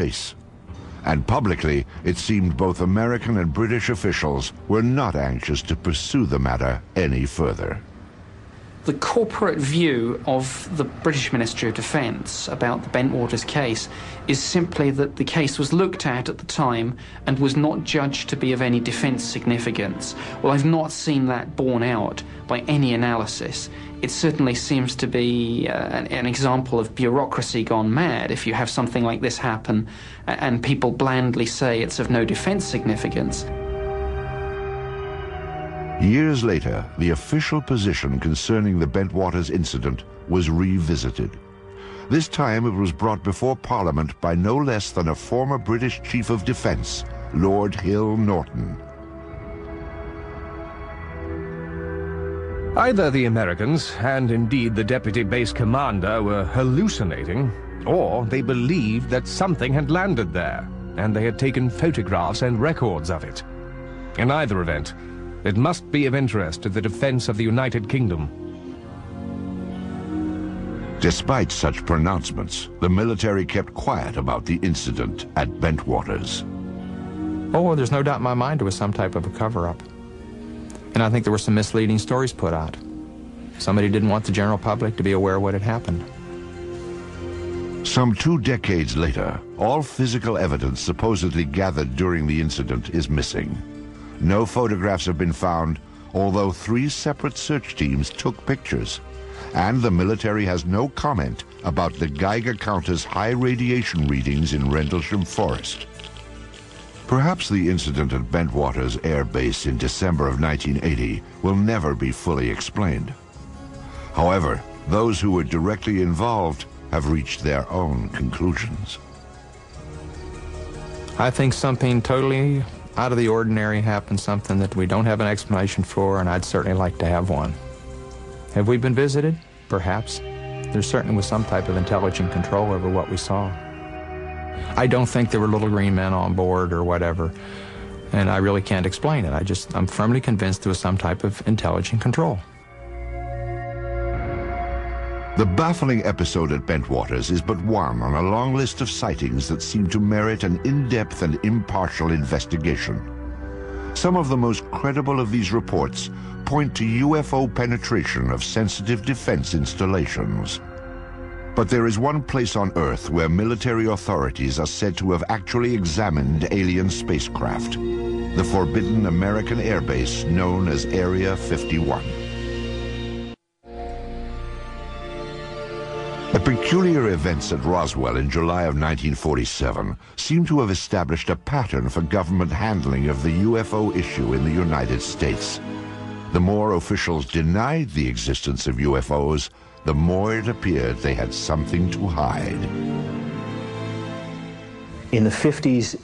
space. And publicly, it seemed both American and British officials were not anxious to pursue the matter any further. The corporate view of the British Ministry of Defence about the Bentwaters case is simply that the case was looked at the time and was not judged to be of any defence significance. Well, I've not seen that borne out by any analysis. It certainly seems to be an example of bureaucracy gone mad if you have something like this happen and people blandly say it's of no defence significance. Years later, the official position concerning the Bentwaters incident was revisited. This time it was brought before Parliament by no less than a former British Chief of Defence, Lord Hill Norton. Either the Americans, and indeed the deputy base commander, were hallucinating, or they believed that something had landed there, and they had taken photographs and records of it. In either event, it must be of interest to the defense of the United Kingdom. Despite such pronouncements, the military kept quiet about the incident at Bentwaters. Oh, there's no doubt in my mind it was some type of a cover-up. And I think there were some misleading stories put out. Somebody didn't want the general public to be aware of what had happened. Some 2 decades later, all physical evidence supposedly gathered during the incident is missing. No photographs have been found, although 3 separate search teams took pictures. And the military has no comment about the Geiger counter's high radiation readings in Rendlesham Forest. Perhaps the incident at Bentwaters Air Base in December of 1980 will never be fully explained. However, those who were directly involved have reached their own conclusions. I think something totally out of the ordinary happened, something that we don't have an explanation for, and I'd certainly like to have one. Have we been visited? Perhaps. There certainly was some type of intelligent control over what we saw. I don't think there were little green men on board or whatever, and I really can't explain it. I'm firmly convinced there was some type of intelligent control. The baffling episode at Bentwaters is but one on a long list of sightings that seem to merit an in-depth and impartial investigation. Some of the most credible of these reports point to UFO penetration of sensitive defense installations. But there is one place on Earth where military authorities are said to have actually examined alien spacecraft: the forbidden American airbase known as Area 51. The peculiar events at Roswell in July of 1947 seem to have established a pattern for government handling of the UFO issue in the United States. The more officials denied the existence of UFOs, the more it appeared they had something to hide. In the 50s,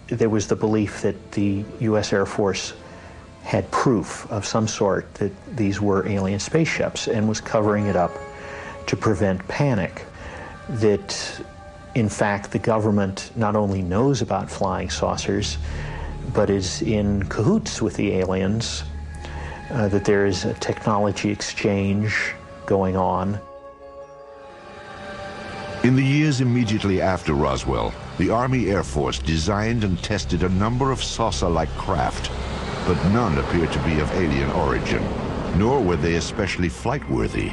there was the belief that the U.S. Air Force had proof of some sort that these were alien spaceships and was covering it up to prevent panic, that in fact the government not only knows about flying saucers, but is in cahoots with the aliens, that there is a technology exchange going on. In the years immediately after Roswell, the Army Air Force designed and tested a number of saucer-like craft, but none appeared to be of alien origin, nor were they especially flight-worthy.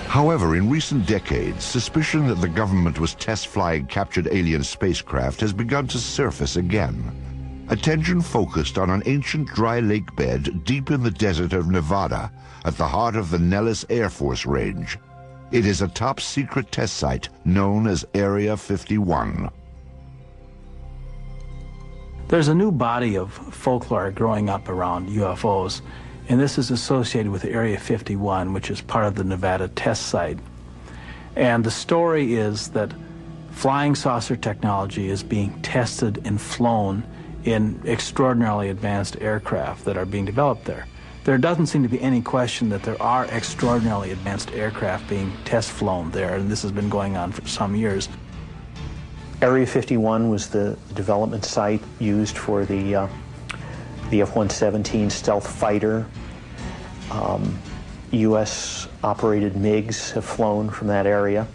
However, in recent decades, suspicion that the government was test-flying captured alien spacecraft has begun to surface again. Attention focused on an ancient dry lake bed deep in the desert of Nevada, at the heart of the Nellis Air Force Range. It is a top-secret test site known as Area 51. There's a new body of folklore growing up around UFOs, and this is associated with Area 51, which is part of the Nevada test site. And the story is that flying saucer technology is being tested and flown in extraordinarily advanced aircraft that are being developed there. There doesn't seem to be any question that there are extraordinarily advanced aircraft being test flown there, and this has been going on for some years. Area 51 was the development site used for the F-117 stealth fighter. U.S.-operated MiGs have flown from that area.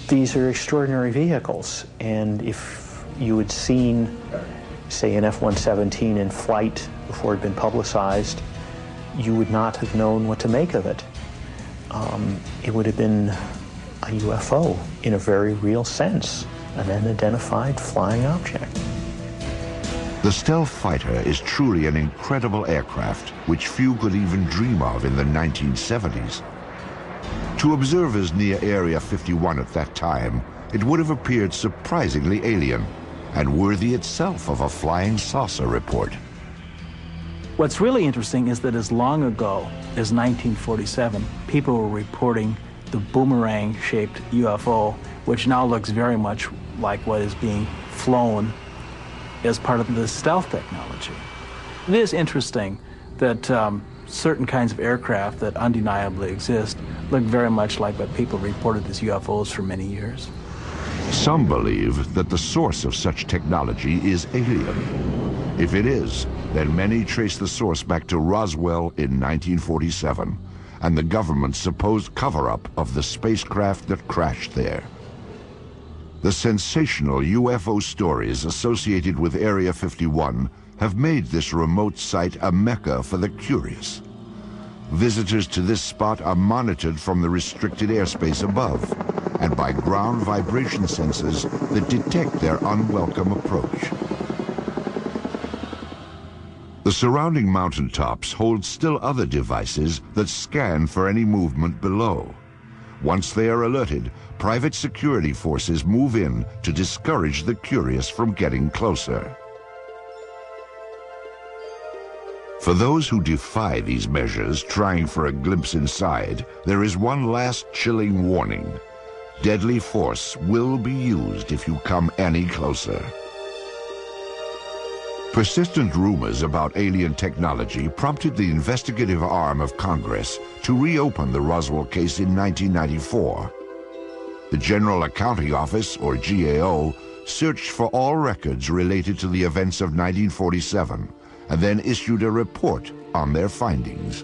These are extraordinary vehicles, and if you had seen, say, an F-117 in flight before it had been publicized, you would not have known what to make of it. It would have been a UFO in a very real sense, an unidentified flying object. The stealth fighter is truly an incredible aircraft which few could even dream of in the 1970s. To observers near Area 51 at that time, it would have appeared surprisingly alien and worthy itself of a flying saucer report. What's really interesting is that as long ago as 1947, people were reporting the boomerang-shaped UFO, which now looks very much like what is being flown as part of the stealth technology. It is interesting that certain kinds of aircraft that undeniably exist look very much like what people reported as UFOs for many years. Some believe that the source of such technology is alien. If it is, then many trace the source back to Roswell in 1947 and the government's supposed cover-up of the spacecraft that crashed there. The sensational UFO stories associated with Area 51 have made this remote site a mecca for the curious. Visitors to this spot are monitored from the restricted airspace above and by ground vibration sensors that detect their unwelcome approach. The surrounding mountaintops hold still other devices that scan for any movement below. Once they are alerted, private security forces move in to discourage the curious from getting closer. For those who defy these measures, trying for a glimpse inside, there is one last chilling warning. Deadly force will be used if you come any closer. Persistent rumors about alien technology prompted the investigative arm of Congress to reopen the Roswell case in 1994. The General Accounting Office, or GAO, searched for all records related to the events of 1947 and then issued a report on their findings.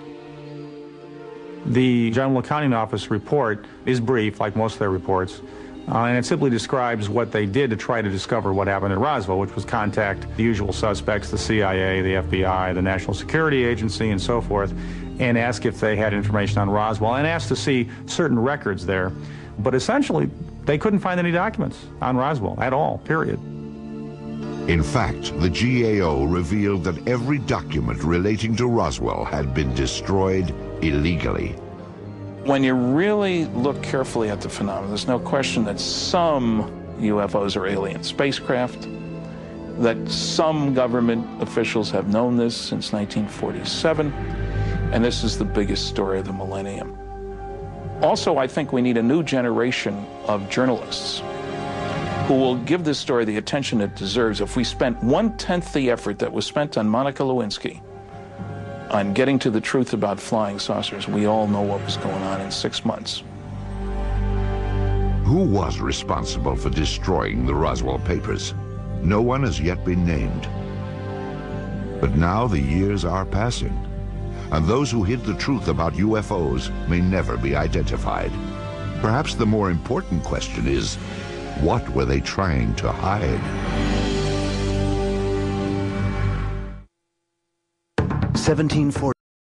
The General Accounting Office report is brief, like most of their reports, and it simply describes what they did to try to discover what happened at Roswell, which was contact the usual suspects, the CIA, the FBI, the National Security Agency, and so forth, and ask if they had information on Roswell, and ask to see certain records there. But essentially, they couldn't find any documents on Roswell at all, period. In fact, the GAO revealed that every document relating to Roswell had been destroyed illegally. When you really look carefully at the phenomenon, there's no question that some UFOs are alien spacecraft, that some government officials have known this since 1947, and this is the biggest story of the millennium. Also, I think we need a new generation of journalists who will give this story the attention it deserves. If we spent 1/10 the effort that was spent on Monica Lewinsky on getting to the truth about flying saucers, we all know what was going on in 6 months. Who was responsible for destroying the Roswell papers? No one has yet been named. But now the years are passing, and those who hid the truth about UFOs may never be identified. Perhaps the more important question is, what were they trying to hide? 1740.